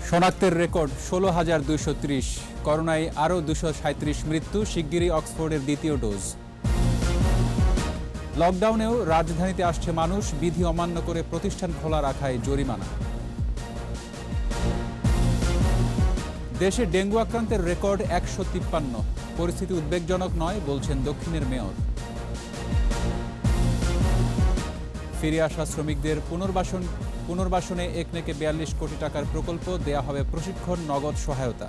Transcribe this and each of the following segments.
শনাক্তের রেকর্ড ১৬,২৩০। করোনায় আরও ২৩৭ মৃত্যু, শিগগিরই অক্সফোর্ডের দ্বিতীয় ডোজ। লকডাউনেও রাজধানীতে আসছে মানুষ, বিধি অমান্য করে প্রতিষ্ঠান খোলা রাখায় জরিমানা। দেশে ডেঙ্গু আক্রান্তের রেকর্ড ১৫৩। পরিস্থিতি উদ্বেগজনক নয় বলছেন দক্ষিণের মেয়র। ফিরে আসা শ্রমিকদের পুনর্বাসনে একনেকে ৪২ কোটি টাকার প্রকল্প, দেয়া হবে প্রশিক্ষণ, নগদ সহায়তা।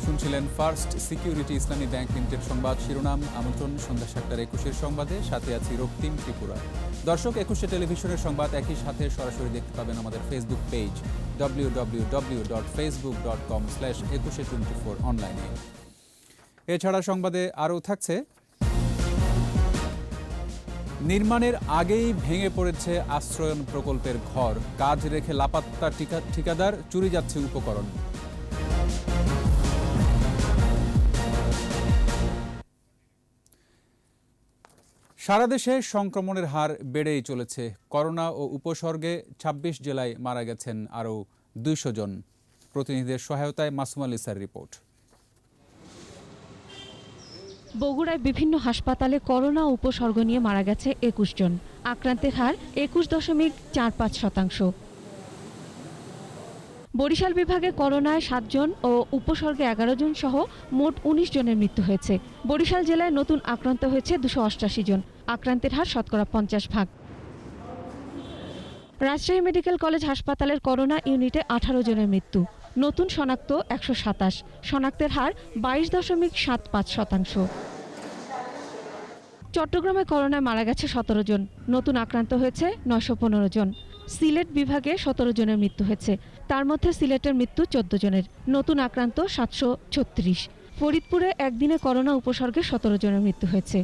শুনছিলেন ফার্স্ট সিকিউরিটি ইসলামী ব্যাংক লিমিটেড সংবাদ শিরোনাম। আমন্ত্রণ সন্ধ্যা ৭:২১ সংবাদে, সাথে আছি রক্তিম ত্রিপুরা। দর্শক, ২১ টেলিভিশনের সংবাদ একই সাথে সরাসরি দেখতে পাবেন আমাদের ফেসবুক পেজ www.facebook.com/2124 অনলাইনে। এছাড়া সংবাদে আরও থাকছে, নির্মাণের আগেই ভেঙে পড়েছে আশ্রয়ন প্রকল্পের ঘর, কাজ রেখে লাপাত্তা ঠিকাদার, চুরি যাচ্ছে উপকরণ। সারা দেশে সংক্রমণের হার বেড়েই চলেছে। করোনা ও উপসর্গে ২৬ জেলায় মারা গেছেন আরও ২০০ জন। প্রতিনিধিদের সহায়তায় মাসুমা লিসার রিপোর্ট। বগুড়ায় বিভিন্ন হাসপাতালে করোনা উপসর্গ নিয়ে মারা গেছে ২১ জন। আক্রান্তের হার ২১.৪৫%। বরিশাল বিভাগে করোনায় ৭ জন ও উপসর্গে ১১ জন সহ মোট ১৯ জনের মৃত্যু হয়েছে। বরিশাল জেলায় নতুন আক্রান্ত হয়েছে ২৮৮ জন। আক্রান্তের হার ৫০%। রাজশাহী মেডিকেল কলেজ হাসপাতালের করোনা ইউনিটে ১৮ জনের মৃত্যু, নতুন শনাক্ত ১২৭। শনাক্তের হার ২২.৭৫%। চট্টগ্রামে করোনায় মারা গেছে ১৭ জন, নতুন আক্রান্ত হয়েছে ৯১৫ জন। সিলেট বিভাগে ১৭ জনের মৃত্যু হয়েছে, তার মধ্যে সিলেটের মৃত্যু ১৪ জনের, নতুন আক্রান্ত ৭৩৬। ফরিদপুরে একদিনে করোনা উপসর্গে ১৭ জনের মৃত্যু হয়েছে।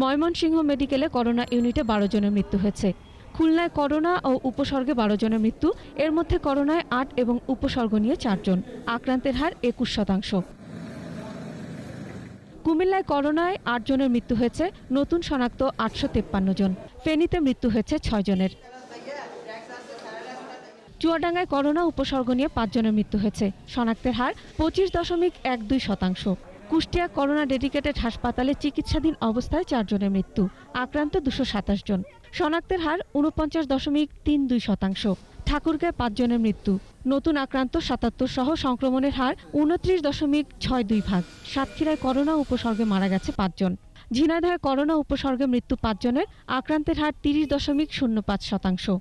ময়মনসিংহ মেডিকেলে করোনা ইউনিটে ১২ জনের মৃত্যু হয়েছে। খুলনায় করোনা ও উপসর্গে ১২ জনের মৃত্যু, এর মধ্যে করোনায় ৮ এবং উপসর্গ নিয়ে ৪ জন। আক্রান্তের হার ২১%। কুমিল্লায় করোনায় ৮ জনের মৃত্যু হয়েছে, নতুন শনাক্ত ৮৫৩ জন। ফেনীতে মৃত্যু হয়েছে ৬ জনের। চুয়াডাঙ্গায় করোনা উপসর্গ নিয়ে ৫ জনের মৃত্যু হয়েছে, শনাক্তের হার ২৫.১২%। কুষ্টিয়া করোনা ডেডিকেটেড হাসপাতালে চিকিৎসাধীন অবস্থায় ৪ জনের মৃত্যু, আক্রান্ত ২২৭ জন, শনাক্তের হার ৪৯.৩২%। ঠাকুরগাঁয় ৫ জনের মৃত্যু, নতুন আক্রান্ত ৭৭ সহ সংক্রমণের হার ২৯.৬২%। সাতক্ষীরায় করোনা উপসর্গে মারা গেছে ৫ জন। ঝিনাইদহে করোনা উপসর্গে মৃত্যু ৫ জনের, আক্রান্তের হার ৩০.০৫%।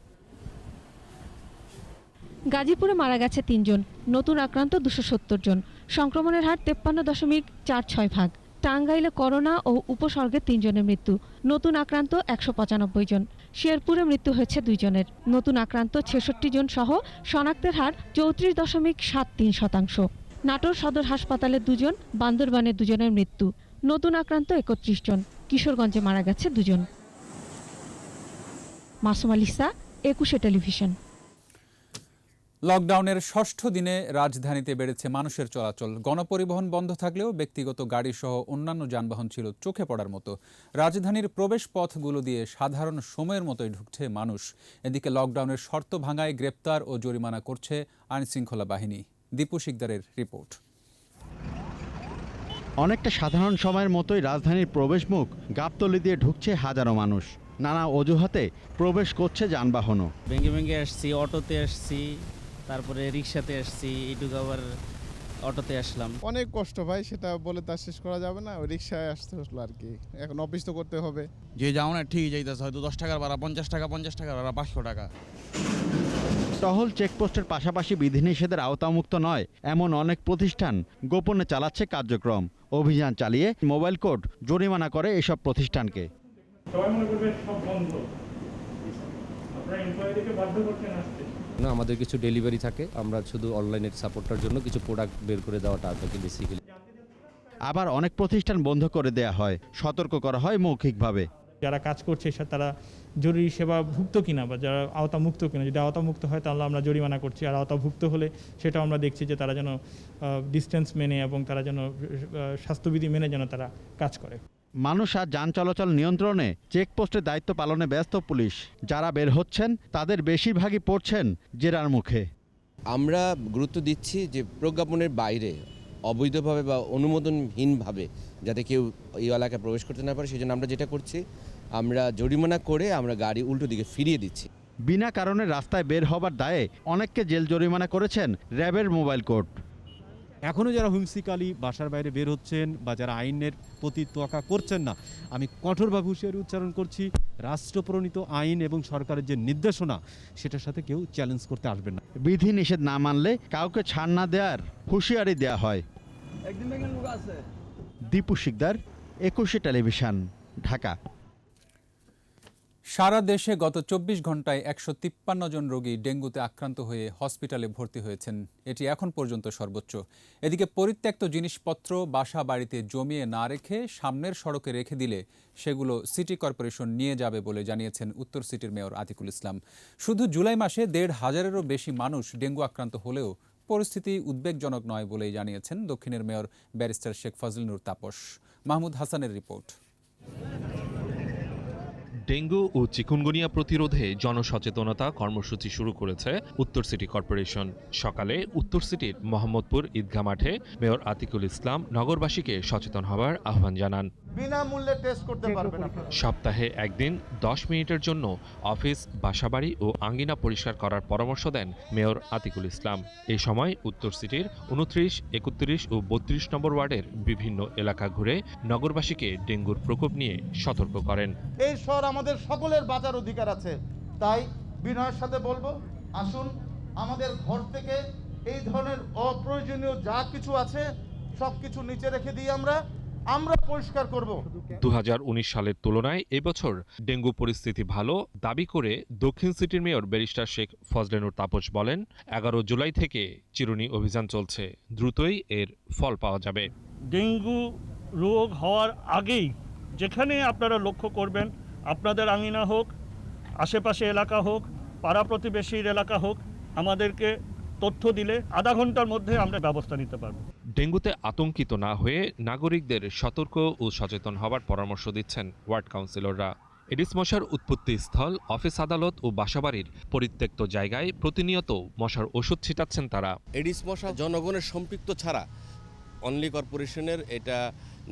গাজীপুরে মারা গেছে ৩ জন, নতুন আক্রান্ত ২৭০ জন, সংক্রমণের হার ৫৩.৪৬%। টাঙ্গাইলে করোনা ও উপসর্গে ৩ জনের মৃত্যু, নতুন আক্রান্ত ১৯৫ জন। শেরপুরে মৃত্যু হয়েছে ২ জনের, নতুন আক্রান্ত ৬৬ জন সহ শনাক্তের হার ৩৪.৭৩%। নাটোর সদর হাসপাতালে ২ জন, বান্দরবানে ২ জনের মৃত্যু, নতুন আক্রান্ত ৩১ জন। কিশোরগঞ্জে মারা গেছে ২ জন। Masuma Lisa, ২১ television. লকডাউনের ষষ্ঠ দিনে রাজধানীতে বেড়েছে মানুষের চলাচল। গণপরিবহন বন্ধ থাকলেও ব্যক্তিগত গাড়িসহ অন্যান্য যানবাহন ছিল চোখে পড়ার মতো। রাজধানীর প্রবেশ পথগুলো দিয়ে সাধারণ সময়ের মতোই ঢুকছে মানুষ। এদিকে লকডাউনের শর্ত ভাঙায় গ্রেপ্তার ও জরিমানা করছে আইনশৃঙ্খলা বাহিনী। দীপু শিকদারের রিপোর্ট। অনেকটা সাধারণ সময়ের মতোই রাজধানীর প্রবেশমুখ গাবতলী দিয়ে ঢুকছে হাজারো মানুষ। নানা অজুহাতে প্রবেশ করছে যানবাহনও। ভেঙে ভেঙে আসছি, অটোতে আসছি, তারপরে রিক্সাতে আসছি, এইটুকু আবার অটোতে আসলাম। অনেক কষ্ট ভাই, সেটা বলে তার শেষ করা যাবে না। ওই রিক্সায় আসতে হলো আর কি, এখন অফিস তো করতে হবে। যে যাও না ঠিক যাইতেছে, হয়তো 10 টাকার ভাড়া 50 টাকা, 50 টাকার ভাড়া 500 টাকা। টহল চেকপোস্টের পাশাপাশি বিধিনিষেধের আওতামুক্ত নয় এমন অনেক প্রতিষ্ঠান গোপনে চালাচ্ছে কার্যক্রম। অভিযান চালিয়ে মোবাইল কোর্ট জরিমানা করে এসব প্রতিষ্ঠানকে। সবাই মনে করবে সব বন্ধ, আপনারা এমপ্লয়িদেরকে বাধ্য করছেন আসতে। না, আমাদের কিছু ডেলিভারি থাকে, আমরা শুধু অনলাইনের সাপোর্টার জন্য কিছু প্রোডাক্ট বের করে দেওয়াটা থাকে বেসিক্যালি। আবার অনেক প্রতিষ্ঠান বন্ধ করে দেয়া হয়, সতর্ক করা হয় মৌখিকভাবে। যারা কাজ করছে তারা জরুরি সেবাভুক্ত কিনা বা যারা আওতামুক্ত কিনা। যদি আওতামুক্ত হয় তাহলে আমরা জরিমানা করছি, আর আওতাভুক্ত হলে সেটা আমরা দেখছি যে তারা যেন ডিস্টেন্স মেনে এবং তারা যেন স্বাস্থ্যবিধি মেনে যেন তারা কাজ করে। মানুষ আর যান চলাচল নিয়ন্ত্রণে চেকপোস্টের দায়িত্ব পালনে ব্যস্ত পুলিশ। যারা বের হচ্ছেন তাদের বেশিরভাগই পড়ছেন জেরার মুখে। আমরা গুরুত্ব দিচ্ছি যে প্রজ্ঞাপনের বাইরে অবৈধভাবে বা অনুমোদনহীনভাবে যাতে কেউ এই এলাকায় প্রবেশ করতে না পারে, সেই জন্য আমরা যেটা করছি, আমরা জরিমানা করে আমরা গাড়ি উল্টো দিকে ফিরিয়ে দিচ্ছি। বিনা কারণে রাস্তায় বের হবার দায়ে অনেককে জেল জরিমানা করেছেন র্যাবের মোবাইল কোর্ট। এখনও যারা হুমসিকালী বাসার বাইরে বের হচ্ছেন বা যারা আইনের প্রতি তোয়াক্কা করছেন না, আমি কঠোরভাবে হুঁশিয়ারি উচ্চারণ করছি, রাষ্ট্রপ্রণীত আইন এবং সরকারের যে নির্দেশনা সেটার সাথে কেউ চ্যালেঞ্জ করতে আসবেন না। বিধি নিষেধ না মানলে কাউকে ছাড় না দেওয়ার হুঁশিয়ারি দেওয়া হয়। দীপু শিকদার, 21 টেলিভিশন, ঢাকা। সারা দেশে গত 24 ঘন্টায় 153 জন রোগী ডেঙ্গুতে আক্রান্ত হয়ে হসপিটালে ভর্তি হয়েছেন। এটি এখন পর্যন্ত সর্বোচ্চ। এদিকে পরিত্যক্ত জিনিসপত্র বাসা বাড়িতে জমিয়ে না রেখে সামনের সড়কে রেখে দিলে সেগুলো সিটি কর্পোরেশন নিয়ে যাবে বলে জানিয়েছেন উত্তর সিটির মেয়র আতিকুল ইসলাম। শুধু জুলাই মাসে 1,500-এরও বেশি মানুষ ডেঙ্গু আক্রান্ত হলেও পরিস্থিতি উদ্বেগজনক নয় বলেই জানিয়েছেন দক্ষিণের মেয়র ব্যারিস্টার শেখ ফজলে নূর তাপস। মাহমুদ হাসানের রিপোর্ট। ডেঙ্গু ও চিকুনগুনিয়া প্রতিরোধে জনসচেতনতা কর্মসূচি শুরু করেছে উত্তর সিটি কর্পোরেশন। সকালে উত্তর সিটির মোহাম্মদপুর ঈদগাহ মাঠে মেয়র আতিকুল ইসলাম নগরবাসীকে সচেতন হওয়ার আহ্বান জানান। বিনামূল্যে টেস্ট করতে পারবেন। সপ্তাহে একদিন 10 মিনিটের জন্য অফিস, বাসাবাড়ি ও আঙ্গিনা পরিষ্কার করার পরামর্শ দেন মেয়র আতিকুল ইসলাম। এই সময় উত্তর সিটির 29, 31 ও 32 নম্বর ওয়ার্ডের বিভিন্ন এলাকা ঘুরে নগরবাসীকে ডেঙ্গুর প্রকোপ নিয়ে সতর্ক করেন। এই শহর আমাদের সকলের বাঁচার অধিকার আছে, তাই বিনয়ের সাথে বলবো, আসুন আমাদের ঘর থেকে এই ধরনের অপ্রয়োজনীয় যা কিছু আছে সবকিছু নিচে রেখে দিই, আমরা পরিষ্কার করব। 2019 সালের তুলনায় এবছর ডেঙ্গু পরিস্থিতি ভালো দাবি করে দক্ষিণ সিটির মেয়র ব্যারিস্টার শেখ ফজলে নূর তাপস বলেন, 11 জুলাই থেকে চিরুনি অভিযান চলছে, দ্রুতই এর ফল পাওয়া যাবে। ডেঙ্গু রোগ হওয়ার আগেই যেখানে আপনারা লক্ষ্য করবেন, আপনাদের আঙিনা হোক, আশেপাশে এলাকা হোক, পাড়া প্রতিবেশীর এলাকা হোক, আমাদেরকে তথ্য দিলে আধা ঘন্টার মধ্যে আমরা ব্যবস্থা নিতে পারব। ডেঙ্গুতে আতঙ্কিত না হয়ে নাগরিকদের সতর্ক ও সচেতন হওয়ার পরামর্শ দিচ্ছেন ওয়ার্ড কাউন্সিলররা। এডিস মশার উৎপত্তি স্থল, অফিস আদালত ও বাসাবাড়ির পরিত্যক্ত জায়গায় প্রতিনিয়ত মশার ওষুধ ছিটাচ্ছেন তারা। এডিস মশা জনগণের সম্পৃক্ত ছাড়া অনলি কর্পোরেশনের এটা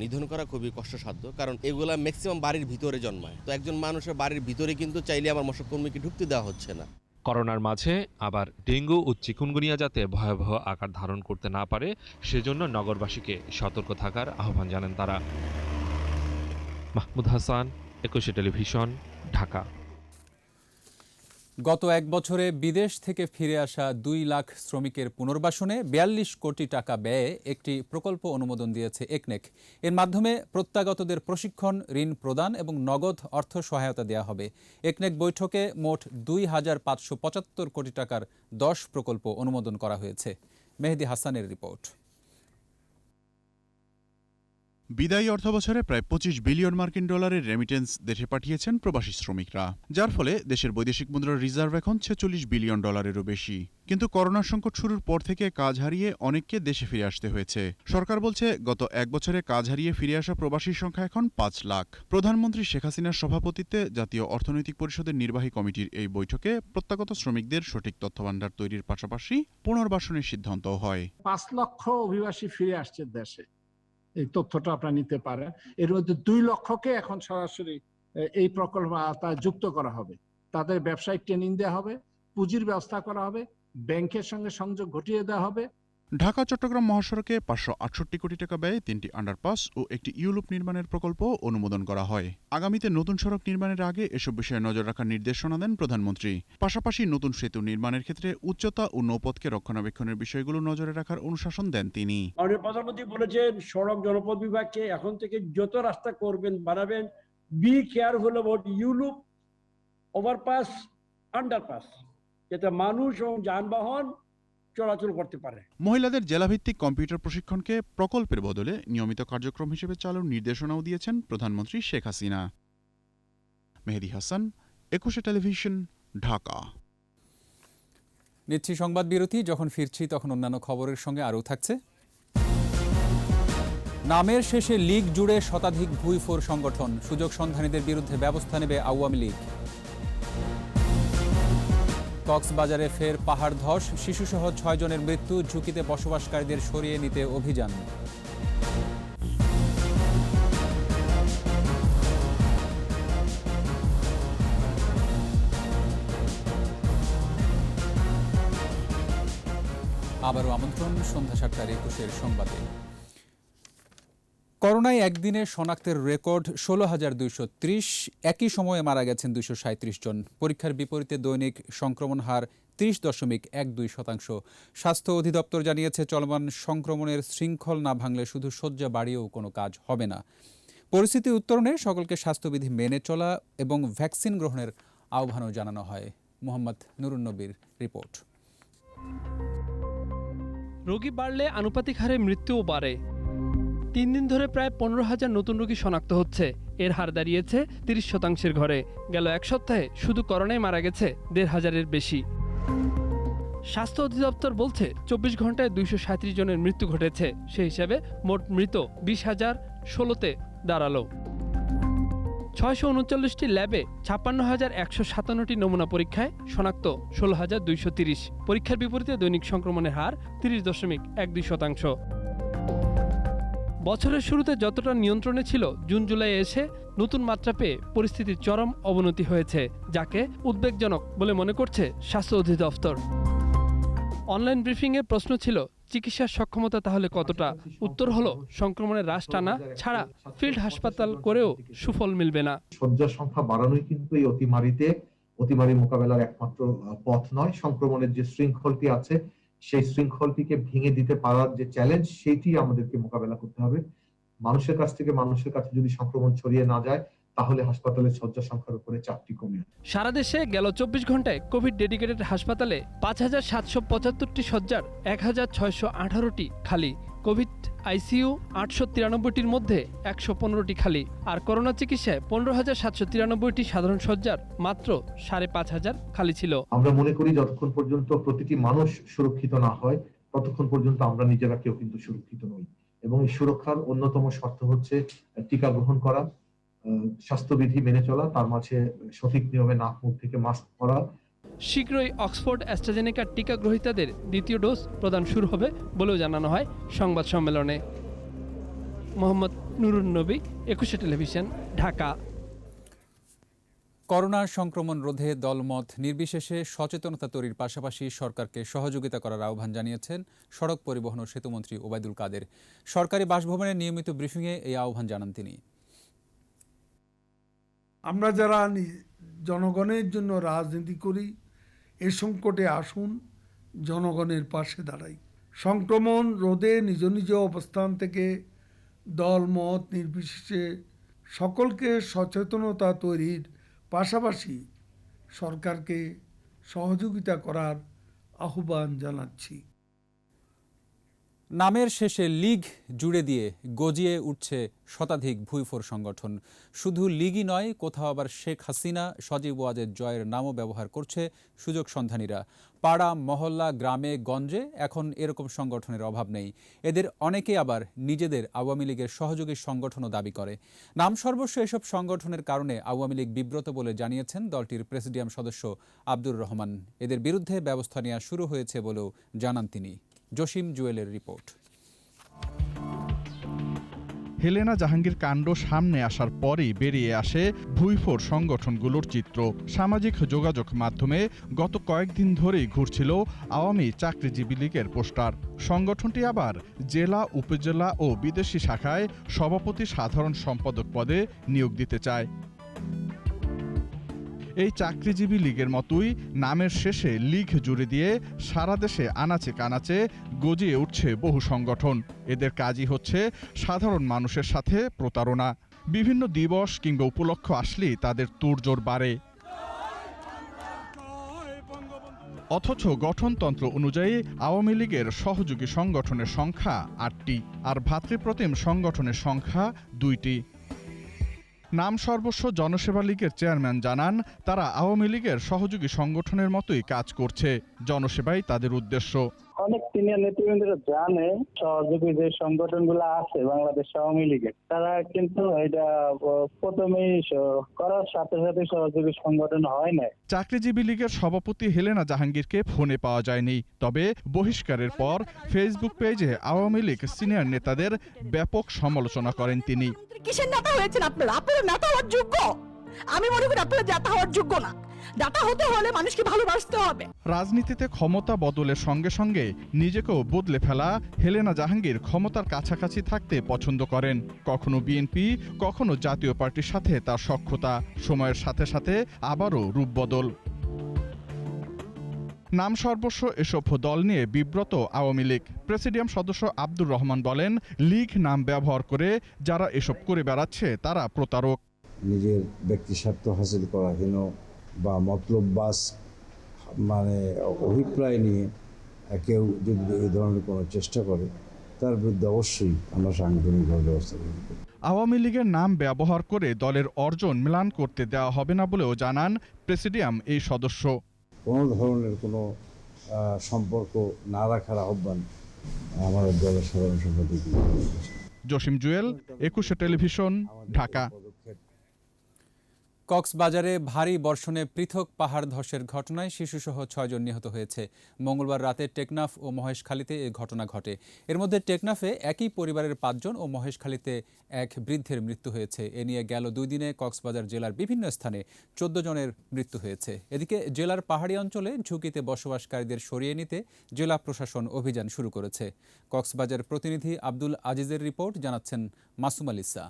নিধন করা খুবই কষ্টসাধ্য, কারণ এগুলা ম্যাক্সিমাম বাড়ির ভিতরে জন্মায়। তো একজন মানুষের বাড়ির ভিতরে কিন্তু চাইলে আমার মশা কর্মীকে ঢুকতে দেওয়া হচ্ছে না। করোনার মাঝে আবার ডেঙ্গু ও চিকুনগুনিয়া যাতে ভয়াবহ আকার ধারণ করতে না পারে সেজন্য নগরবাসীকে সতর্ক থাকার আহ্বান জানান তারা। মাহমুদ হাসান, 21 টেলিভিশন, ঢাকা। গত এক বছরে বিদেশ থেকে ফিরে আসা 2 লাখ শ্রমিকের পুনর্বাসনে 42 কোটি টাকা ব্যয়ে একটি প্রকল্প অনুমোদন দিয়েছে একনেক। এর মাধ্যমে প্রত্যাগতদের প্রশিক্ষণ, ঋণ প্রদান এবং নগদ অর্থ সহায়তা দেওয়া হবে। একনেক বৈঠকে মোট 2,575 কোটি টাকার 10 প্রকল্প অনুমোদন করা হয়েছে। মেহেদি হাসানের রিপোর্ট। বিদায়ী অর্থবছরে প্রায় 25 বিলিয়ন মার্কিন ডলারের রেমিটেন্স দেশে পাঠিয়েছেন প্রবাসী শ্রমিকরা, যার ফলে দেশের বৈদেশিক মুদ্রার রিজার্ভ এখন 46 বিলিয়ন ডলারেরও বেশি। কিন্তু করোনা সংকট শুরুর পর থেকে কাজ হারিয়ে অনেককে দেশে ফিরে আসতে হয়েছে। সরকার বলছে গত এক বছরে কাজ হারিয়ে ফিরে আসা প্রবাসীর সংখ্যা এখন 5 লাখ। প্রধানমন্ত্রী শেখ হাসিনার সভাপতিত্বে জাতীয় অর্থনৈতিক পরিষদের নির্বাহী কমিটির এই বৈঠকে প্রত্যাগত শ্রমিকদের সঠিক তথ্যভাণ্ডার তৈরির পাশাপাশি পুনর্বাসনের সিদ্ধান্তও হয়। 5 লক্ষ অভিবাসী ফিরে আসছে দেশে, এই তথ্যটা আপনারা নিতে পারেন। এর মধ্যে 2 লক্ষকে এখন সরাসরি এই প্রকল্প যুক্ত করা হবে, তাদের ব্যবসায়িক ট্রেনিং দেওয়া হবে, পুঁজির ব্যবস্থা করা হবে, ব্যাংকের সঙ্গে সংযোগ ঘটিয়ে দেওয়া হবে। ঢাকা চট্টগ্রাম মহাসড়কে 568 কোটি টাকা ব্যয়ে 3টি আন্ডারপাস ও একটি ইউলুপ নির্মাণের প্রকল্প অনুমোদন করা হয়। আগামীতে নতুন সড়ক নির্মাণের আগে এসব বিষয়ে নজর রাখার নির্দেশনা দেন প্রধানমন্ত্রী। পাশাপাশি নতুন সেতু নির্মাণের ক্ষেত্রে উচ্চতা ও নৌপথকে রক্ষণাবেক্ষণের বিষয়গুলো নজরে রাখার অনুশাসন দেন তিনি। প্রধানমন্ত্রী বলেছেন, সড়ক জনপথ বিভাগকে এখন থেকে যত রাস্তা করবেন বানাবেন, be careful about U loop, overpass, underpass, যাতে মানুষ এবং যানবাহন চলাচল করতে পারে। মহিলাদের জেলাভিত্তিক কম্পিউটার প্রশিক্ষণকে প্রকল্পের বদলে নিয়মিত কার্যক্রম হিসেবে চালুর নির্দেশনাও দিয়েছেন প্রধানমন্ত্রী শেখ হাসিনা। মেহেদী হাসান, 21 টেলিভিশন, ঢাকা। নিচ্ছি সংবাদ বিরতি, যখন ফিরছি তখন অন্যান্য খবরের সঙ্গে আরও থাকছে। নামের শেষে লীগ জুড়ে শতাধিক ভুইফোর সংগঠন, সুযোগ সন্ধানীদের বিরুদ্ধে ব্যবস্থা নেবে আওয়ামী লীগ। কক্সবাজারে ফের পাহাড় ধস, শিশুসহ 6 জনের মৃত্যু, ঝুঁকিতে বসবাসকারীদের সরিয়ে নিতে অভিযান। আবারও আমন্ত্রণ সন্ধ্যা 7টার 21 সংবাদে। করোনায় একদিনে শনাক্তের রেকর্ড 16,230, একই সময়ে মারা গেছেন 237 জন। পরীক্ষার বিপরীতে দৈনিক সংক্রমণ হার 30.12%। স্বাস্থ্য অধিদপ্তর জানিয়েছে, চলমান সংক্রমণের শৃঙ্খল না ভাঙলে শুধু শয্যা বাড়িয়েও কোনো কাজ হবে না। পরিস্থিতি উত্তরণে সকলকে স্বাস্থ্যবিধি মেনে চলা এবং ভ্যাকসিন গ্রহণের আহ্বানও জানানো হয়। মোহাম্মদ নুরুন নবীর রিপোর্ট। রোগী বাড়লে আনুপাতিক হারে মৃত্যুও বাড়ে। 3 দিন ধরে প্রায় 15,000 নতুন রোগী শনাক্ত হচ্ছে। এর হার দাঁড়িয়েছে 30% ঘরে। গেল এক সপ্তাহে শুধু করোনায় মারা গেছে 1,500-এর বেশি। স্বাস্থ্য অধিদপ্তর বলছে 24 ঘন্টায় 237 জনের মৃত্যু ঘটেছে। সেই হিসাবে মোট মৃত 20,016-তে দাঁড়ালো। 639টি ল্যাবে 56,157টি নমুনা পরীক্ষায় শনাক্ত 16,230। পরীক্ষার বিপরীতে দৈনিক সংক্রমণের হার 30.12%। বছরের শুরুতে যতটা নিয়ন্ত্রণে ছিল, জুন জুলাই এসে নতুন মাত্রা পেয়ে পরিস্থিতির চরম অবনতি হয়েছে, যাকে উদ্বেগজনক বলে মনে করছে স্বাস্থ্য অধিদপ্তর। অনলাইন ব্রিফিংয়ে প্রশ্ন ছিল, চিকিৎসার সক্ষমতা তাহলে কতটা? উত্তর হলো, সংক্রমণের হ্রাস টানা ছাড়া ফিল্ড হাসপাতাল করেও সুফল মিলবে না। শয্যার সংখ্যা বাড়ানোই কিন্তু এই অতিমারি মোকাবেলার একমাত্র পথ নয়। সংক্রমণের যে শৃঙ্খলটি আছে, সেই শৃঙ্খলটিকে ভেঙে দিতে পারার যে চ্যালেঞ্জ, সেটি আমাদেরকে মোকাবেলা করতে হবে। মানুষের কাছ থেকে মানুষের কাছে যদি সংক্রমণ ছড়িয়ে না যায়, তাহলে হাসপাতালের শয্যা সংখ্যার উপরে চাপটি কমে। সারা দেশে গেল 24 ঘন্টায় কোভিড ডেডিকেটেড হাসপাতালে 5,775টি শয্যার 1,618টি খালি। কোভিড আইসিইউ 893টির মধ্যে 115টি খালি। আর করোনা চিকিৎসায় 15,793টি সাধারণ শয্যার মাত্র 5,500 খালি ছিল। আমরা মনে করি যতক্ষণ পর্যন্ত প্রতিটি মানুষ সুরক্ষিত না হয়, ততক্ষণ পর্যন্ত আমরা নিজেরা কেউ কিন্তু সুরক্ষিত নই। এবং এই সুরক্ষার অন্যতম শর্ত হচ্ছে টিকা গ্রহণ করা, স্বাস্থ্যবিধি মেনে চলা, তার মাঝে সঠিক নিয়মে নাক মুখ থেকে মাস্ক পরা। শীঘ্রই অক্সফোর্ড অ্যাস্ট্রাজেনেকা টিকা গ্রহীতাদের দ্বিতীয় ডোজ প্রদান শুরু হবে বলেও জানানো হয় সংবাদ সম্মেলনে। মোহাম্মদ নুরুন নবী, 21 টেলিভিশন, ঢাকা। করোনা সংক্রমণ রোধে দলমত নির্বিশেষে সচেতনতা তৈরির পাশাপাশি সরকারকে সহযোগিতা করার আহ্বান জানিয়েছেন সড়ক পরিবহন ও সেতুমন্ত্রী ওবায়দুল কাদের। সরকারি বাসভবনের নিয়মিত ব্রিফিংয়ে এই আহ্বান জানান তিনি। আমরা যারা জনগণের জন্য রাজনীতি করি, এ সংকটে আসুন জনগণের পাশে দাঁড়াই। সংক্রমণ রোধে নিজ নিজ অবস্থান থেকে দলমত নির্বিশেষে সকলকে সচেতনতা তৈরির পাশাপাশি সরকারকে সহযোগিতা করার আহ্বান জানাচ্ছি। নামের শেষে লীগ জুড়ে দিয়ে গজিয়ে উঠছে শতাধিক ভুইফোর সংগঠন। শুধু লীগই নয়, কোথাও আবার শেখ হাসিনা, সজীব ওয়াজেদ জয়ের নামও ব্যবহার করছে সুযোগ সন্ধানীরা। পাড়া, মহল্লা, গ্রামে গঞ্জে এখন এরকম সংগঠনের অভাব নেই। এদের অনেকে আবার নিজেদের আওয়ামী লীগের সহযোগী সংগঠনও দাবি করে। নাম সর্বস্ব এসব সংগঠনের কারণে আওয়ামী লীগ বিব্রত বলে জানিয়েছেন দলটির প্রেসিডিয়াম সদস্য আব্দুর রহমান। এদের বিরুদ্ধে ব্যবস্থা নেওয়া শুরু হয়েছে বলেও জানান তিনি। জসিম জুয়েলের রিপোর্ট। হেলেনা জাহাঙ্গীর কাণ্ড সামনে আসার পরই বেরিয়ে আসে ভুইফোর সংগঠনগুলোর চিত্র। সামাজিক যোগাযোগ মাধ্যমে গত কয়েকদিন ধরেই ঘুরছিল আওয়ামী চাকরিজীবী লীগের পোস্টার। সংগঠনটি আবার জেলা, উপজেলা ও বিদেশি শাখায় সভাপতি, সাধারণ সম্পাদক পদে নিয়োগ দিতে চায়। এই চাকরিজীবী লীগের মতোই নামের শেষে লীগ জুড়ে দিয়ে সারা দেশে আনাচে কানাচে গজিয়ে উঠছে বহু সংগঠন। এদের কাজই হচ্ছে সাধারণ মানুষের সাথে প্রতারণা। বিভিন্ন দিবস কিংবা উপলক্ষ আসলেই তাদের তোড়জোড় বাড়ে। অথচ গঠনতন্ত্র অনুযায়ী আওয়ামী লীগের সহযোগী সংগঠনের সংখ্যা 8টি, আর ভ্রাতৃপ্রতিম সংগঠনের সংখ্যা 2টি। নাম সর্বস্ব জনসেবা লীগের চেয়ারম্যান জানান, তারা আওয়ামী লীগের সহযোগী সংগঠনের মতোই কাজ করছে, জনসেবাই তাদের উদ্দেশ্য। অনেক সিনিয়র নেতৃবৃন্দরা জানে সহযোগী যে সংগঠনগুলো আছে বাংলাদেশ আওয়ামী লীগের, তারা কিন্তু এটা প্রথমেই করার সাথে সাথে সহযোগী সংগঠন হয় না। চাকরিজীবী লীগের সভাপতি হেলেনা জাহাঙ্গীরকে ফোনে পাওয়া যায়নি, তবে বহিষ্কারের পর ফেসবুক পেজে আওয়ামী লীগ সিনিয়র নেতাদের ব্যাপক সমালোচনা করেন তিনি। কিসের নেতা হয়েছেন আপনারা? আপনারা নেতা হওয়ার যোগ্য? আমি মনে করি আপনারা নেতা হওয়ার যোগ্য না। নেতা হতে হলে মানুষকে ভালোবাসতে হবে। রাজনীতিতে ক্ষমতা বদলের সঙ্গে সঙ্গে নিজেকেও বদলে ফেলা হেলেনা জাহাঙ্গীর ক্ষমতার কাছাকাছি থাকতে পছন্দ করেন। কখনো বিএনপি, কখনো জাতীয় পার্টির সাথে তার সখ্যতা, সময়ের সাথে সাথে আবারও রূপবদল। নাম সর্বস্ব এসব দল নিয়ে বিব্রত আওয়ামী লীগ। প্রেসিডিয়াম সদস্য আব্দুর রহমান বলেন, লীগ নাম ব্যবহার করে যারা এসব করে বেড়াচ্ছে তারা প্রতারক। নিজের ব্যক্তি স্বার্থ হাসিল করাহীন বা মতলববাস অভিপ্রায় নিয়ে কেউ যদি এই ধরনের কোনো চেষ্টা করে, তার বিরুদ্ধে অবশ্যই আমরা সাংগঠনিকভাবে ব্যবস্থা গ্রহণ করি। আওয়ামী লীগের নাম ব্যবহার করে দলের অর্জন ম্লান করতে দেওয়া হবে না বলেও জানান প্রেসিডিয়াম এই সদস্য। কোনো ধরনের কোনো সম্পর্ক না রাখার আহ্বান আমাদের দলের সাধারণ সম্পাদক। জসিম জুয়েল, 21 টেলিভিশন, ঢাকা। কক্সবাজারে ভারী বর্ষণে পৃথক পাহাড় ধসের ঘটনায় শিশুসহ 6 জন নিহত হয়েছে। মঙ্গলবার রাতে টেকনাফ ও মহেশখালীতে এই ঘটনা ঘটে। এর মধ্যে টেকনাফে একই পরিবারের 5 জন ও মহেশখালীতে এক বৃদ্ধের মৃত্যু হয়েছে। এ নিয়ে গেল 2 দিনে কক্সবাজার জেলার বিভিন্ন স্থানে 14 জনের মৃত্যু হয়েছে। এদিকে জেলার পাহাড়ি অঞ্চলে ঝুঁকিতে বসবাসকারীদের সরিয়ে নিতে জেলা প্রশাসন অভিযান শুরু করেছে। কক্সবাজার প্রতিনিধি আব্দুল আজিজের রিপোর্ট, জানাচ্ছেন মাসুম আলিসা।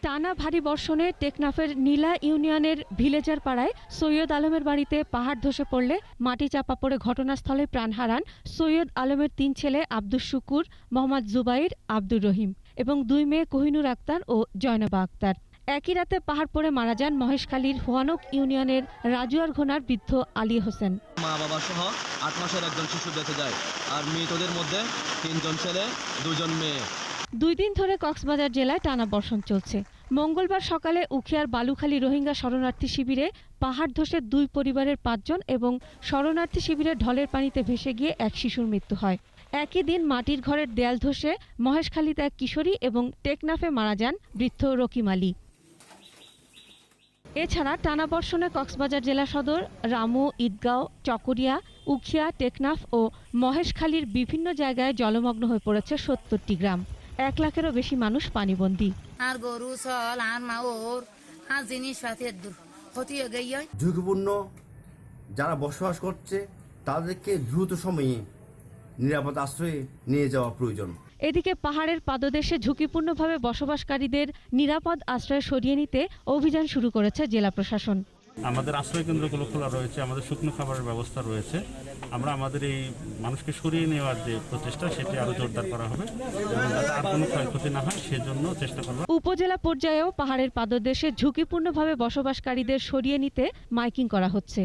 টানা ভারী বর্ষণে টেকনাফের নীলা ইউনিয়নের ভিলেজার পাড়ায় সৈয়দ আলমের বাড়িতে পাহাড় ধসে পড়লে মাটি চাপা পড়ে ঘটনাস্থলে প্রাণ হারান সৈয়দ আলমের 3 ছেলে আব্দুস শুকুর, মোহাম্মদ জুবাইর, আব্দুর রহিম এবং 2 মেয়ে কোহিনুর আক্তার ও জয়নবা আক্তার। একই রাতে পাহাড় পড়ে মারা যান মহেশখালীর হোয়ানক ইউনিয়নের রাজুয়ার ঘোনার বৃদ্ধ আলী হোসেন। মা বাবা সহ 8 মাসের একজন শিশু বেঁচে যায়, আর মৃতদের মধ্যে 3 জন ছেলে 2 জন মেয়ে। 2 দিন ধরে কক্সবাজার জেলায় টানা বর্ষণ চলছে। মঙ্গলবার সকালে উখিয়ার বালুখালী রোহিঙ্গা শরণার্থী শিবিরে পাহাড় ধসে 2 পরিবারের 5 জন এবং শরণার্থী শিবিরে ঢলের পানিতে ভেসে গিয়ে এক শিশুর মৃত্যু হয়। একই দিন মাটির ঘরের দেয়াল ধসে মহেশখালীতে এক কিশোরী এবং টেকনাফে মারা যান বৃদ্ধ রকিম আলী। এছাড়া টানা বর্ষণে কক্সবাজার জেলা সদর, রামু, ঈদগাঁও, চকরিয়া, উখিয়া, টেকনাফ ও মহেশখালীর বিভিন্ন জায়গায় জলমগ্ন হয়ে পড়েছে 70টি গ্রাম। 1 লাখেরও বেশি মানুষ পানিবন্দী। আর গরু ছাগল আর মাওর আর জিনিসপাতির ক্ষতি হয়ে গিয়ে ঝুঁকিপূর্ণ যারা বসবাস করছে তাদেরকে দ্রুত সময়ে নিরাপদ আশ্রয়ে নিয়ে যাওয়া প্রয়োজন। এদিকে পাহাড়ের পাদদেশে ঝুঁকিপূর্ণভাবে বসবাসকারীদের নিরাপদ আশ্রয়ে সরিয়ে নিতে অভিযান শুরু করেছে জেলা প্রশাসন। আমাদের আশ্রয় কেন্দ্রগুলো খোলা রয়েছে, আমাদের শুকনো খাবারের ব্যবস্থা রয়েছে। আমরা আমাদের এই মানুষকে সরিয়ে নেওয়ার যে প্রচেষ্টা সেটি আরো জোরদার করা হবে এবং যাতে আর কোনো ক্ষয়ক্ষতি না হয় সেজন্য চেষ্টা করব। উপজেলা পর্যায়েও পাহাড়ের পাদদেশে ঝুঁকিপূর্ণভাবে বসবাসকারীদের সরিয়ে নিতে মাইকিং করা হচ্ছে।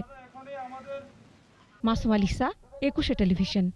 মাসুম আলিসা, 21 টেলিভিশন।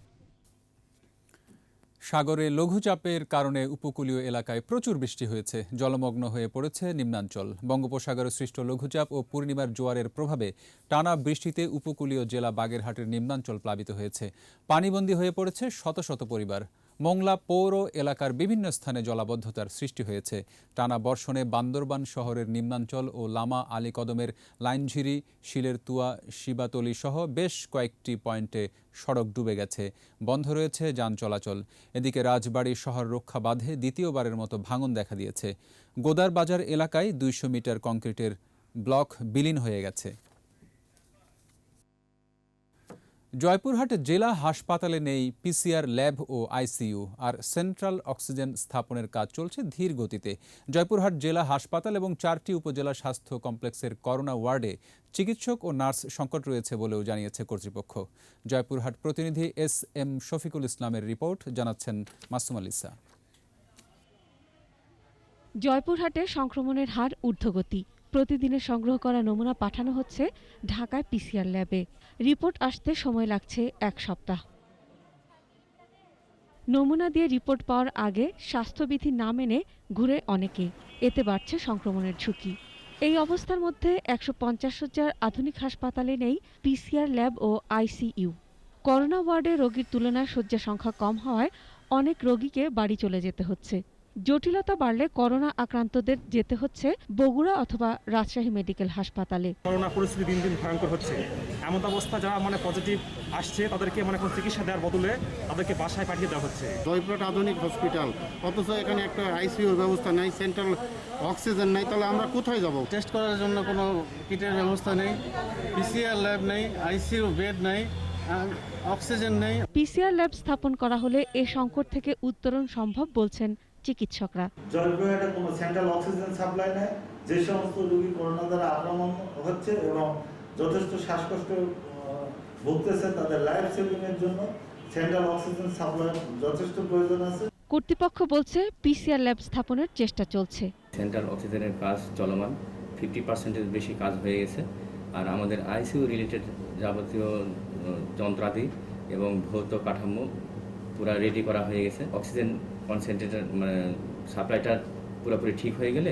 সাগরে লঘুচাপের কারণে উপকূলীয় এলাকায় প্রচুর বৃষ্টি হয়েছে। জলমগ্ন হয়ে পড়েছে নিম্নাঞ্চল। বঙ্গোপসাগরে সৃষ্ট লঘুচাপ ও পূর্ণিমার জোয়ারের প্রভাবে টানা বৃষ্টিতে উপকূলীয় জেলা বাগেরহাটের নিম্নাঞ্চল প্লাবিত হয়েছে। পানিবন্দী হয়ে পড়েছে শত শত পরিবার। মোংলা পৌর এলাকার বিভিন্ন স্থানে জলাবদ্ধতার সৃষ্টি হয়েছে। টানা বর্ষণে বান্দরবান শহরের নিম্নাঞ্চল ও লামা আলী কদমের লাইনঝিরি, শিলের তুয়া, শিবাতলি সহ বেশ কয়েকটি পয়েন্টে সড়ক ডুবে গেছে। বন্ধ রয়েছে যান চলাচল। এদিকে রাজবাড়ী শহর রক্ষা বাঁধে দ্বিতীয়বারের মতো ভাঙন দেখা দিয়েছে। গোদার বাজার এলাকায় 200 মিটার কংক্রিটের ব্লক বিলীন হয়ে গেছে। জয়পুরহাট জেলা হাসপাতালে নেই পিসিআর ল্যাব ও আইসিইউ, আর সেন্ট্রাল অক্সিজেন স্থাপনের কাজ চলছে ধীর গতিতে। জয়পুরহাট জেলা হাসপাতাল এবং 4টি উপজেলা স্বাস্থ্য কমপ্লেক্সের করোনা ওয়ার্ডে চিকিৎসক ও নার্স সংকট রয়েছে বলেও জানিয়েছে কর্তৃপক্ষ। জয়পুরহাট প্রতিনিধি SM শফিকুল ইসলামের রিপোর্ট, জানাচ্ছেন মাসুম আলিসা। জয়পুরহাটে সংক্রমণের হার ঊর্ধ্বগতি। প্রতিদিনের সংগ্রহ করা নমুনা পাঠানো হচ্ছে ঢাকায় পিসিআর ল্যাবে। রিপোর্ট আসতে সময় লাগছে 1 সপ্তাহ। নমুনা দিয়ে রিপোর্ট পাওয়ার আগে স্বাস্থ্যবিধি না মেনে ঘুরে অনেকে, এতে বাড়ছে সংক্রমণের ঝুঁকি। এই অবস্থার মধ্যে 150 শয্যার আধুনিক হাসপাতালে নেই পিসিআর ল্যাব ও আইসিইউ। করোনা ওয়ার্ডে রোগীর তুলনায় শয্যা সংখ্যা কম হওয়ায় অনেক রোগীকে বাড়ি চলে যেতে হচ্ছে। জটিলতা বাড়লে করোনা আক্রান্তদের যেতে হচ্ছে বগুড়া অথবা রাজশাহী মেডিকেল হাসপাতালে। করোনা পরিস্থিতি দিন দিন ভয়ঙ্কর হচ্ছে, এমন অবস্থা যারা পজিটিভ আসছে তাদেরকে চিকিৎসা দেওয়ার বদলে তাদেরকে বাসায় পাঠিয়ে দেওয়া হচ্ছে। জয়পুরহাট আধুনিক হসপিটাল, অথচ এখানে একটা আইসিইউর ব্যবস্থা নাই, সেন্ট্রাল অক্সিজেন নাই, তাহলে আমরা কোথায় যাব? টেস্ট করার জন্য কোনো কিটের ব্যবস্থা নেই, পিসিআর ল্যাব নেই, আইসিইউ বেড নেই, অক্সিজেন নেই। পিসিআর ল্যাব স্থাপন করা হলে এ সংকট থেকে উত্তরণ সম্ভব বলছেন চিকিৎসকরা। জয়পুরহাটে কোনো সেন্ট্রাল অক্সিজেন সাপ্লাই নেই, যে সমস্ত রোগী করোনা দ্বারা আক্রমণ হচ্ছে এবং যথেষ্ট শ্বাসকষ্ট ভুগতেছে, তাদের লাইফ সেভিং এর জন্য সেন্ট্রাল অক্সিজেন সাপ্লাই যথেষ্ট প্রয়োজন আছে। কর্তৃপক্ষ বলছে পিসিআর ল্যাব স্থাপনের চেষ্টা চলছে। সেন্ট্রাল অক্সিজেনের কাজ চলমান, 50% বেশি কাজ হয়ে গেছে। আর আমাদের আইসিইউ রিলেটেড যাবতীয় যন্ত্রাদি এবং ভৌত কাঠামো পুরো রেডি করা হয়ে গেছে। অক্সিজেন কনসেন্ট্রেটর সাপ্লাইটা পুরোপুরি ঠিক হয়ে গেলে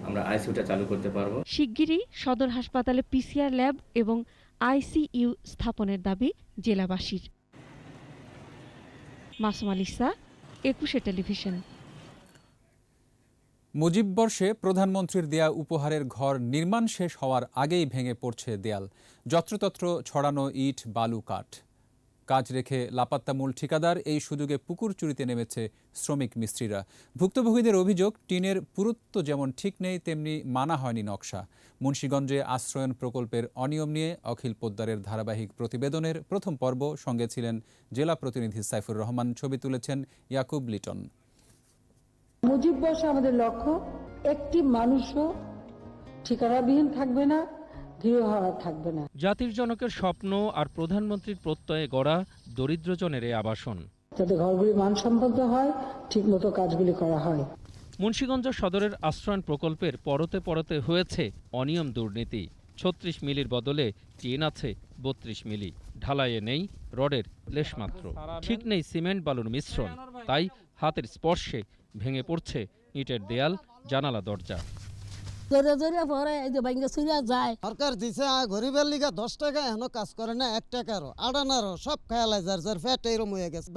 আমরা আইসিইউটা চালু করতে পারবো। শিগগিরই সদর হাসপাতালে পিসিআর ল্যাব এবং আইসিইউ স্থাপনের দাবি জেলাবাসীর। মাসুম আলিসা, 21 টেলিভিশন। মুজিব বর্ষে প্রধানমন্ত্রীর দেয়া উপহারের ঘর নির্মাণ শেষ হওয়ার আগেই ভেঙে পড়ছে দেয়াল, যত্রতত্র ছড়ানো ইট, বালু, কাঠ। কাজ রেখে লাপাত্তা মূল ঠিকাদার, এই সুযোগে পুকুর চুরিতে নেমেছে শ্রমিক মিস্ত্রিরা। ভুক্তভোগীদের অভিযোগ, টিনের পুরুত্ব যেমন ঠিক নেই তেমনি মানা হয়নি নকশা। মুন্সিগঞ্জে আশ্রয়ন প্রকল্পের অনিয়ম নিয়ে অখিল পোদ্দারের ধারাবাহিক প্রতিবেদনের প্রথম পর্ব, সঙ্গে ছিলেন জেলা প্রতিনিধি সাইফুর রহমান, ছবি তুলেছেন ইয়াকুব লিটন। মুজিব বর্ষে আমাদের লক্ষ্য, একটি মানুষও ঠিকানাবিহীন থাকবে না, গৃহহারা থাকবে না। জাতির জনকের স্বপ্ন আর প্রধানমন্ত্রীর প্রত্যয়ে গড়া দরিদ্রজনের এই আবাসন, যাতে ঘরগুলি মানসম্পন্ন হয়, ঠিকমতো কাজগুলি করা হয়। মুন্সিগঞ্জ সদরের আশ্রয়ন প্রকল্পের পরতে পরতে হয়েছে অনিয়ম, দুর্নীতি। 36 মিলির বদলে টিন আছে 32 মিলি। ঢালাইয়ে নেই রডের লেশমাত্র, ঠিক নেই সিমেন্ট বালুর মিশ্রণ। তাই হাতের স্পর্শে ভেঙে পড়ছে ইটের দেয়াল, জানালা, দরজা। সরকার দিছে গরিবের লিগা 10 টাকা, এখনো কাজ করে না 1 টাকারও, আড়ানারও সব খেয়ালাই, যার ফ্যাট এরম হয়ে গেছে।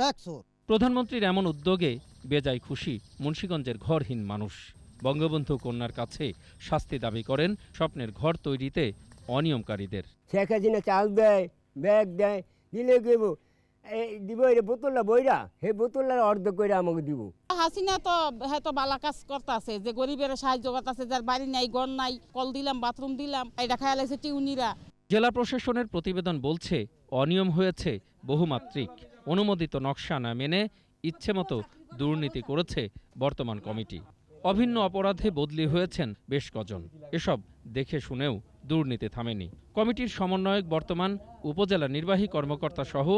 প্রধানমন্ত্রীর এমন উদ্যোগে বেজায় খুশি মুন্সিগঞ্জের ঘরহীন মানুষ। বঙ্গবন্ধু কন্যার কাছে শাস্তি দাবি করেন স্বপ্নের ঘর তৈরিতে অনিয়মকারীদের। শেখ হাসিনা চাল দেয়, ব্যাগ দেয়, দিলে দিব বোতলটা বইরা, সেই বোতলটার অর্ধেক করে আমাকে দিব। হাসিনা তো হয়তো বালা কাজ করতেছে, যে গরিবের সাহায্য করতেছে, যার বাড়ি নাই, ঘর নাই, কল দিলাম, বাথরুম দিলাম, এটা খায়া লাগছে টিউনিরা। জেলা প্রশাসনের প্রতিবেদন বলছে অনিয়ম হয়েছে বহুমাত্রিক। অনুমোদিত নকশা না মেনে ইচ্ছেমতো দুর্নীতি করেছে বর্তমান কমিটি। অভিন্ন অপরাধে বদলি হয়েছেন বেশ কজন। এসব দেখে শুনেও দুর্নীতি থামেনি। কমিটির সমন্বয়ক বর্তমান উপজেলা নির্বাহী কর্মকর্তা সহ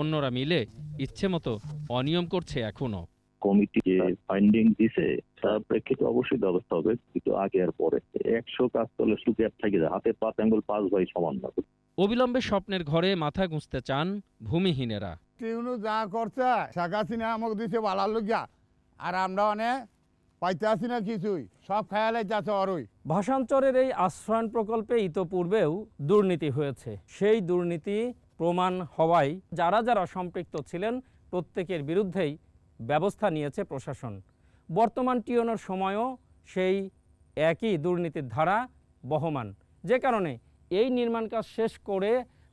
অন্যরা মিলে ইচ্ছেমতো অনিয়ম করছে এখনো। কমিটি যে ফাইন্ডিং দিছে তার প্রেক্ষিতে অবশ্যই ব্যবস্থা হবে, কিন্তু আগে আর পরে 100 কাজ করলে সুখে থাকে যায়, হাতে 5 আঙ্গুল 5 ভাই সমান না। অবিলম্বে স্বপ্নের ঘরে মাথা গুঁজতে চান ভূমিহীনেরা। টিউনু যা করছে শেখ হাসিনা আমাকে দিছে বালার লইয়া, আর আমরা অনেক পাইতে আসি না কিছুই, সব খেয়ালে যাচ্ছে অরই। ভাষান্তরের এই আশ্রয়ন প্রকল্পে ইতোপূর্বেও দুর্নীতি হয়েছে। সেই দুর্নীতি প্রমাণ হওয়ায় যারা যারা সম্পৃক্ত ছিলেন প্রত্যেকের বিরুদ্ধেই ব্যবস্থা নিয়েছে প্রশাসন। বর্তমান টিউনের সময়ও সেই একই দুর্নীতির ধারা বহমান, যে কারণে এই নির্মাণ কাজ শেষ করে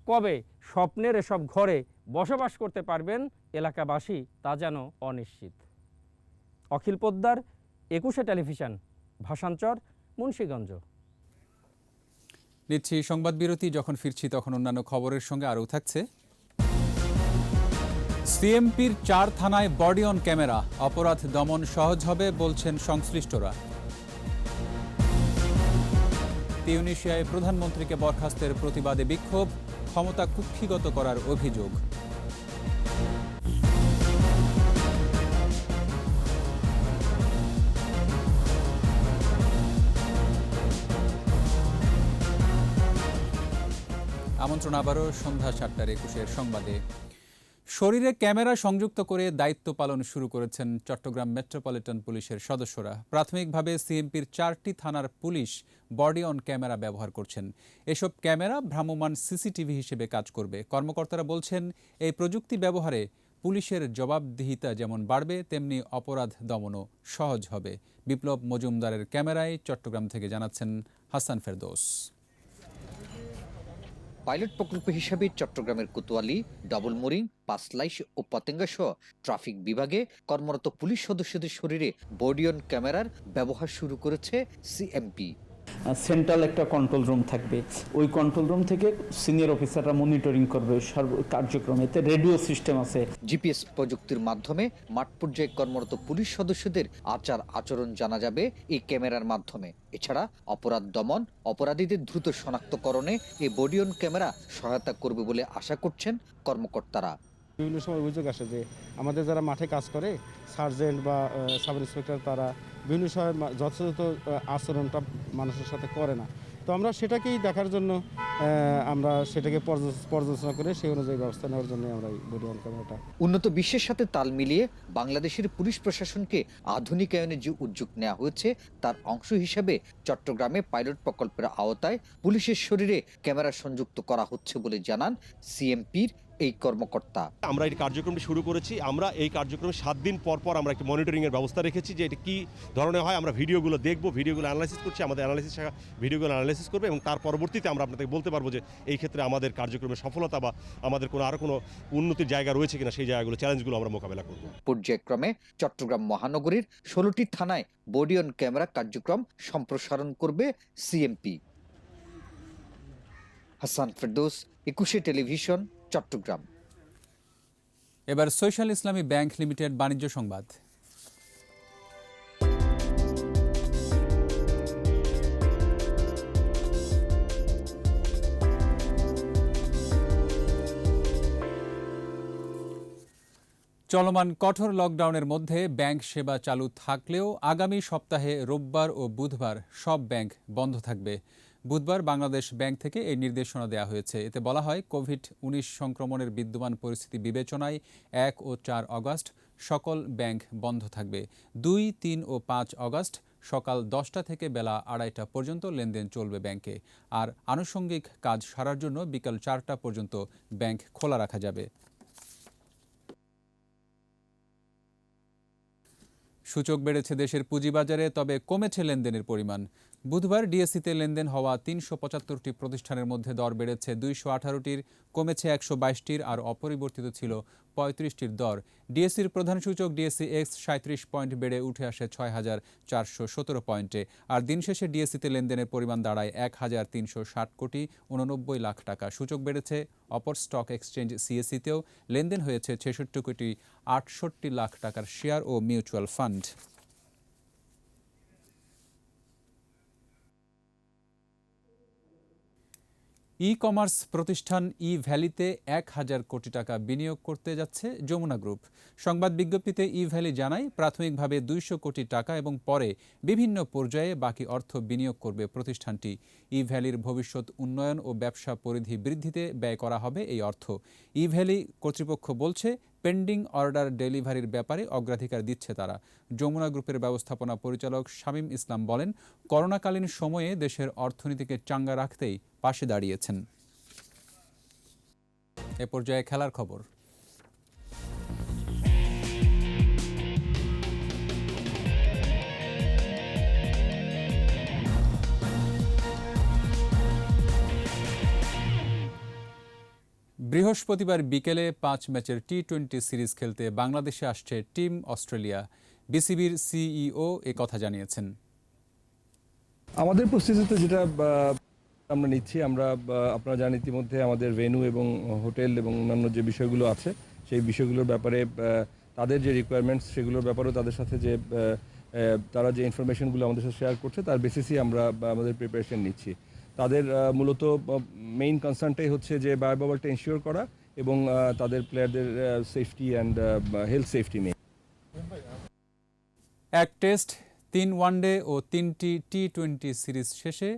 কবে স্বপ্নের এসব ঘরে বসবাস করতে পারবেন এলাকাবাসী তা যেন অনিশ্চিত। অখিল পোদ্দার, 21 টেলিভিশন, ভাষান্তর, মুন্সিগঞ্জ। নিচ্ছি সংবাদ বিরতি, যখন ফিরছি তখন অন্যান্য খবরের সঙ্গে আরও থাকছে। সিএমপির 4 থানায় বডি অন ক্যামেরা, অপরাধ দমন সহজ হবে বলছেন সংশ্লিষ্টরা। তিউনিশিয়ায় প্রধানমন্ত্রীকে বরখাস্তের প্রতিবাদে বিক্ষোভ, ক্ষমতা কুক্ষিগত করার অভিযোগ। আমন্ত্রণ আবারও সন্ধ্যা 7টার 21 সংবাদে। শরীরে ক্যামেরা সংযুক্ত করে দায়িত্ব পালন শুরু করেছেন চট্টগ্রাম মেট্রোপলিটন পুলিশের সদস্যরা। প্রাথমিকভাবে সিএমপির 4টি থানার পুলিশ বডি অন ক্যামেরা ব্যবহার করছেন। এসব ক্যামেরা ভ্রাম্যমাণ সিসিটিভি হিসেবে কাজ করবে। কর্মকর্তারা বলছেন, এই প্রযুক্তি ব্যবহারে পুলিশের জবাবদিহিতা যেমন বাড়বে, তেমনি অপরাধ দমনও সহজ হবে। বিপ্লব মজুমদারের ক্যামেরায় চট্টগ্রাম থেকে জানাচ্ছেন হাসান ফেরদৌস। পাইলট প্রকল্প হিসাবে চট্টগ্রামের কোতোয়ালি, ডবলমুরিং, পাঁচলাইশ ও পতেঙ্গা সহ ট্রাফিক বিভাগে কর্মরত পুলিশ সদস্যদের শরীরে বডি অন ক্যামেরার ব্যবহার শুরু করেছে সিএমপি। সেন্ট্রাল একটা কন্ট্রোল রুম থাকবে, ওই কন্ট্রোল রুম থেকে সিনিয়র অফিসাররা মনিটরিং করবে সর্ব কার্যক্রম। এতে রেডিও সিস্টেম আছে। জিপিএস প্রযুক্তির মাধ্যমে মাঠ পর্যায়ে কর্মরত পুলিশ সদস্যদের আচার আচরণ জানা যাবে এই ক্যামেরার মাধ্যমে। এছাড়া অপরাধ দমন, অপরাধীদের দ্রুত শনাক্তকরণে এই বডি অন ক্যামেরা সহায়তা করবে বলে আশা করছেন কর্মকর্তারা। বিভিন্ন সময় অভিযোগ আসে যে আমাদের যারা মাঠে কাজ করে, সার্জেন্ট বা সাব ইন্সপেক্টর, তারা বিভিন্ন সময় যথাযথ আচরণটা মানুষের সাথে করে না। তো আমরা সেটাকেই দেখার জন্য আমরা সেটাকে পর্যালোচনা করে সেই অনুযায়ী ব্যবস্থা নেওয়ার জন্য আমরা এই বডি অন ক্যামেরাটা। উন্নত বিশ্বের সাথে তাল মিলিয়ে বাংলাদেশের পুলিশ প্রশাসনকে আধুনিকায়নে যে উদ্যোগ নেওয়া হয়েছে তার অংশ হিসেবে চট্টগ্রামে পাইলট প্রকল্পের আওতায় পুলিশের শরীরে ক্যামেরা সংযুক্ত করা হচ্ছে বলে জানান সিএমপির এই কর্মকর্তা। আমরা এই কার্যক্রমটি শুরু করেছি। আমরা এই কার্যক্রমে 7 দিন পর পর আমরা একটি মনিটরিংয়ের ব্যবস্থা রেখেছি যে এটা কী ধরনের হয়। আমরা ভিডিওগুলো দেখব, ভিডিওগুলো অ্যানালাইসিস করছি, আমাদের অ্যানালাইসিস শাখা ভিডিওগুলো অ্যানালাইসিস করবে এবং তার পরবর্তীতে আমরা আপনাদের বলতে পারবো যে এই ক্ষেত্রে আমাদের কার্যক্রমের সফলতা বা আমাদের আরও কোনো উন্নতির জায়গা রয়েছে কিনা, সেই জায়গাগুলো চ্যালেঞ্জগুলো আমরা মোকাবেলা করব। পর্যায়ক্রমে চট্টগ্রাম মহানগরীর 16টি থানায় বডি অন ক্যামেরা কার্যক্রম সম্প্রসারণ করবে সিএমপি। হাসান ফেরদৌস, 21 টেলিভিশন, চট্টগ্রাম। এবার সোশ্যাল ইসলামী ব্যাংক লিমিটেড বাণিজ্য সংবাদ। চলমান কঠোর লকডাউনের মধ্যে ব্যাংক সেবা চালু থাকলেও আগামী সপ্তাহে রোববার ও বুধবার সব ব্যাংক বন্ধ থাকবে। বুধবার বাংলাদেশ ব্যাংক থেকে এই নির্দেশনা দেওয়া হয়েছে। এতে বলা হয়, কোভিড-19 সংক্রমণের বিদ্যমান পরিস্থিতি বিবেচনায় 1 ও 4 অগস্ট সকল ব্যাংক বন্ধ থাকবে। 2, 3 ও 5 অগস্ট সকাল 10টা থেকে বেলা 2:30টা পর্যন্ত লেনদেন চলবে ব্যাংকে। আর আনুষঙ্গিক কাজ সারার জন্য বিকাল 4টা পর্যন্ত ব্যাংক খোলা রাখা যাবে। সূচক বেড়েছে দেশের পুঁজিবাজারে, তবে কমেছে লেনদেনের পরিমাণ। বুধবার ডিএসইতে লেনদেন হওয়া 375টি প্রতিষ্ঠানের মধ্যে দর বেড়েছে 218টির, কমেছে 122টির, আর অপরিবর্তিত ছিল 35টির দর। ডিএসইর প্রধান সূচক ডিএসই এক্স 37 পয়েন্ট বেড়ে উঠে আসে 6,417 পয়েন্টে। আর দিন শেষে ডিএসইতে লেনদেনের পরিমাণ দাঁড়ায় 1,360 কোটি 89 লাখ টাকা। সূচক বেড়েছে অপর স্টক এক্সচেঞ্জ সিএসইতেও। লেনদেন হয়েছে 66 কোটি 68 লাখ টাকার শেয়ার ও মিউচুয়াল ফান্ড। ই কমার্স প্রতিষ্ঠান ই ভ্যালিতে 1,000 কোটি টাকা বিনিয়োগ করতে যাচ্ছে যমুনা গ্রুপ। সংবাদ বিজ্ঞপ্তিতে ই ভ্যালি জানায়, প্রাথমিকভাবে 200 কোটি টাকা এবং পরে বিভিন্ন পর্যায়ে বাকি অর্থ বিনিয়োগ করবে প্রতিষ্ঠানটি। ই ভ্যালির ভবিষ্যৎ উন্নয়ন ও ব্যবসা পরিধি বৃদ্ধিতে ব্যয় করা হবে এই অর্থ। ই ভ্যালি কর্তৃপক্ষ বলছে, পেন্ডিং অর্ডার ডেলিভারির ব্যাপারে অগ্রাধিকার দিচ্ছে তারা। যমুনা গ্রুপের ব্যবস্থাপনা পরিচালক শামীম ইসলাম বলেন, করোনাকালীন সময়ে দেশের অর্থনীতিকে চাঙ্গা রাখতেই পাশে দাঁড়িয়েছেন। এ পর্যায়ে খেলার খবর। বৃহস্পতিবার বিকেলে 5 ম্যাচের টি-20 সিরিজ খেলতে বাংলাদেশে আসছে টিম অস্ট্রেলিয়া। বিসিবির সিইও কথা জানিয়েছেন। আমাদের প্রস্তুতিতে যেটা আমরা নিচ্ছি, আপনারা জানেন ইতিমধ্যে আমাদের ভেন্যু এবং হোটেল এবং অন্যান্য যে বিষয়গুলো আছে সেই বিষয়গুলোর ব্যাপারে তাদের যে রিকোয়ারমেন্টস সেগুলোর ব্যাপারেও তাদের সাথে যে তারা যে ইনফরমেশনগুলো আমাদের সাথে শেয়ার করছে তার বেসিসই আমরা আমাদের প্রিপারেশন নিচ্ছি। তাদের মূলত মেইন কনসার্নটাই হচ্ছে যে বায়োবাবলটা এনশিওর করা এবং তাদের প্লেয়ারদের সেফটি অ্যান্ড হেলথ সেফটি নিয়ে। 1 টেস্ট, 3 ওয়ানডে ও 3টি টি-20 সিরিজ শেষে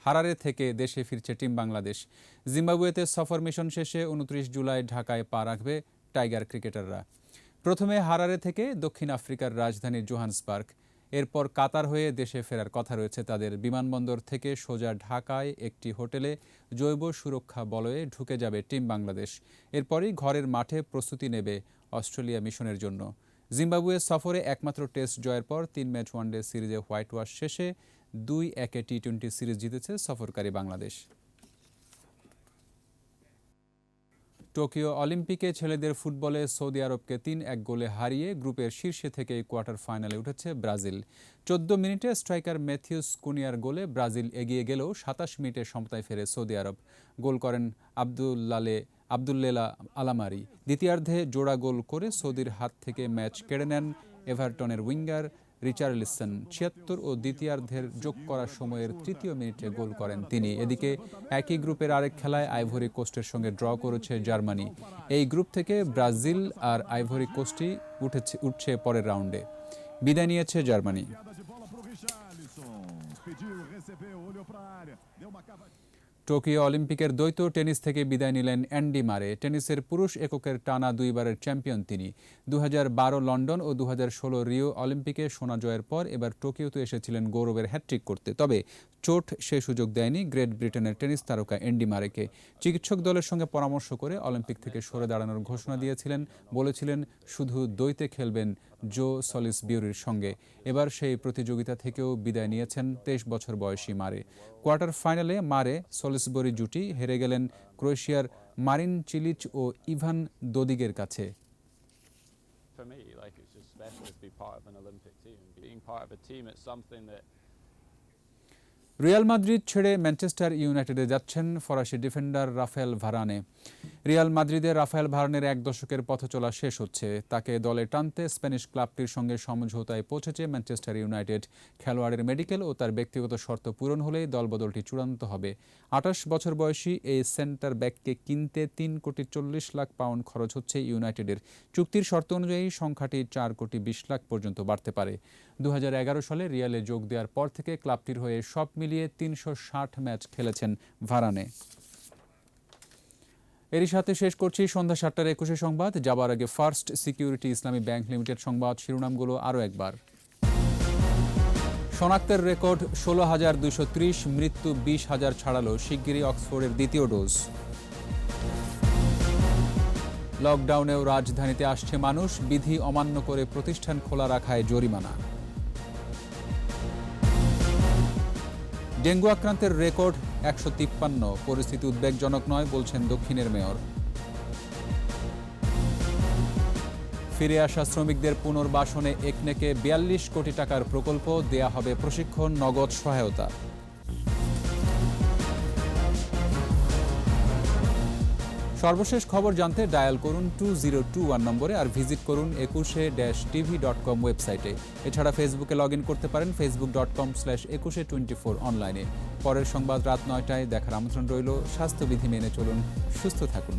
হারারে থেকে দেশে ফিরছে টিম বাংলাদেশ। জিম্বাবুয়েতে সফর মিশন শেষে 29 জুলাই ঢাকায় পা রাখবে টাইগার ক্রিকেটাররা। প্রথমে হারারে থেকে দক্ষিণ আফ্রিকার রাজধানী জোহান্সবার্গ, এরপর কাতার হয়ে দেশে ফেরার কথা রয়েছে তাদের। বিমানবন্দর থেকে সোজা ঢাকায় একটি হোটেলে জৈব সুরক্ষা বলয়ে ঢুকে যাবে টিম বাংলাদেশ। এরপরই ঘরের মাঠে প্রস্তুতি নেবে অস্ট্রেলিয়া মিশনের জন্য। জিম্বাবুয়ে সফরে একমাত্র টেস্ট জয়ের পর 3 ম্যাচ ওয়ানডে সিরিজে হোয়াইট ওয়াশ শেষে 2-1 টি-20 সিরিজ জিতেছে সফরকারী বাংলাদেশ। টোকিও অলিম্পিকে ছেলেদের ফুটবলে সৌদি আরবকে 3-1 গোলে হারিয়ে গ্রুপের শীর্ষে থেকেই কোয়ার্টার ফাইনালে উঠেছে ব্রাজিল। 14 মিনিটে স্ট্রাইকার ম্যাথিউস কুনিয়ার গোলে ব্রাজিল এগিয়ে গেলেও 27 মিনিটে সমতায় ফেরে সৌদি আরব। গোল করেন আব্দুল্লেলা আলামারি। দ্বিতীয়ার্ধে জোড়া গোল করে সৌদির হাত থেকে ম্যাচ কেড়ে নেন এভারটনের উইঙ্গার রিচার্লিসন। 76 ও দ্বিতীয়ার্ধের যোগ করা সময়ের 3য় মিনিটে গোল করেন তিনি। এদিকে একই গ্রুপের আরেক খেলায় আইভরি কোস্টের সঙ্গে ড্র করেছে জার্মানি। এই গ্রুপ থেকে ব্রাজিল আর আইভরি কোস্টই উঠছে পরের রাউন্ডে। বিদায় নিয়েছে জার্মানি। টোকিও অলিম্পিকের দ্বৈত টেনিস থেকে বিদায় নিলেন অ্যান্ডি মারে। টেনিসের পুরুষ এককের টানা 2বারের চ্যাম্পিয়ন তিনি। 2012 লন্ডন ও 2016 রিও অলিম্পিকে সোনা জয়ের পর এবার টোকিওতে এসেছিলেন গৌরবের হ্যাটট্রিক করতে। তবে চোট সে সুযোগ দেয়নি গ্রেট ব্রিটেনের টেনিস তারকা অ্যান্ডি মারেকে। চিকিৎসক দলের সঙ্গে পরামর্শ করে অলিম্পিক থেকে সরে দাঁড়ানোর ঘোষণা দিয়েছিলেন। বলেছিলেন শুধু দ্বৈতে খেলবেন জো সলিসবিউরির সঙ্গে। এবার সেই প্রতিযোগিতা থেকেও বিদায় নিয়েছেন 23 বছর বয়সী মারে। কোয়ার্টার ফাইনালে মারে সলিসবরি জুটি হেরে গেলেন ক্রোয়েশিয়ার মারিন চিলিচ ও ইভান দোদিগের কাছে। রিয়াল মাদ্রিদ ছেড়ে ম্যানচেস্টার ইউনাইটেডে যাচ্ছেন ফরাসি ডিফেন্ডার রাফায়েল ভারানে। রিয়াল মাদ্রিদে রাফায়েল ভারানের 1 দশকের পথ চলা শেষ হচ্ছে। তাকে দলে টানতে স্প্যানিশ ক্লাবটির সঙ্গে সমঝোতায় পৌঁছেছে ম্যানচেস্টার ইউনাইটেড। খেলোয়াড়ের মেডিকেল ও তার ব্যক্তিগত শর্ত পূরণ হলেই দলবদলটি চূড়ান্ত হবে। 28 বছর বয়সী এই সেন্টার ব্যাককে কিনতে 3 কোটি 40 লাখ পাউন্ড খরচ হচ্ছে ইউনাইটেডের। চুক্তির শর্ত অনুযায়ী সংখ্যাটি 4 কোটি 20 লাখ পর্যন্ত বাড়তে পারে। 2011 সালে রিয়ালে যোগ দেওয়ার পর থেকে ক্লাবটির হয়ে সব মিলিয়ে 360 ম্যাচ খেলেছেন ভারানে। এরই সাথে শেষ করছি সন্ধ্যা 7টার 21 সংবাদ। যাবার আগে ফার্স্ট সিকিউরিটি ইসলামী ব্যাংক লিমিটেড সংবাদ শিরোনামগুলো আরও একবার। শনাক্তের রেকর্ড 16,230, মৃত্যু 20,000 ছাড়ালো। শিগগিরই অক্সফোর্ডের দ্বিতীয় ডোজ। লকডাউনেও রাজধানীতে আসছে মানুষ, বিধি অমান্য করে প্রতিষ্ঠান খোলা রাখায় জরিমানা। ডেঙ্গু আক্রান্তের রেকর্ড 153, পরিস্থিতি উদ্বেগজনক নয় বলছেন দক্ষিণের মেয়র। ফিরে আসা শ্রমিকদের পুনর্বাসনে একনেকে 42 কোটি টাকার প্রকল্প, দেয়া হবে প্রশিক্ষণ, নগদ সহায়তা। সর্বশেষ খবর জানতে ডায়াল করুন 2021 নম্বরে আর ভিজিট করুন 21-tv.com ওয়েবসাইটে। এছাড়া ফেসবুকে লগ ইন করতে পারেন facebook.com/2124 অনলাইনে। পরের সংবাদ রাত 9টায় দেখার আমন্ত্রণ রইল। স্বাস্থ্যবিধি মেনে চলুন, সুস্থ থাকুন।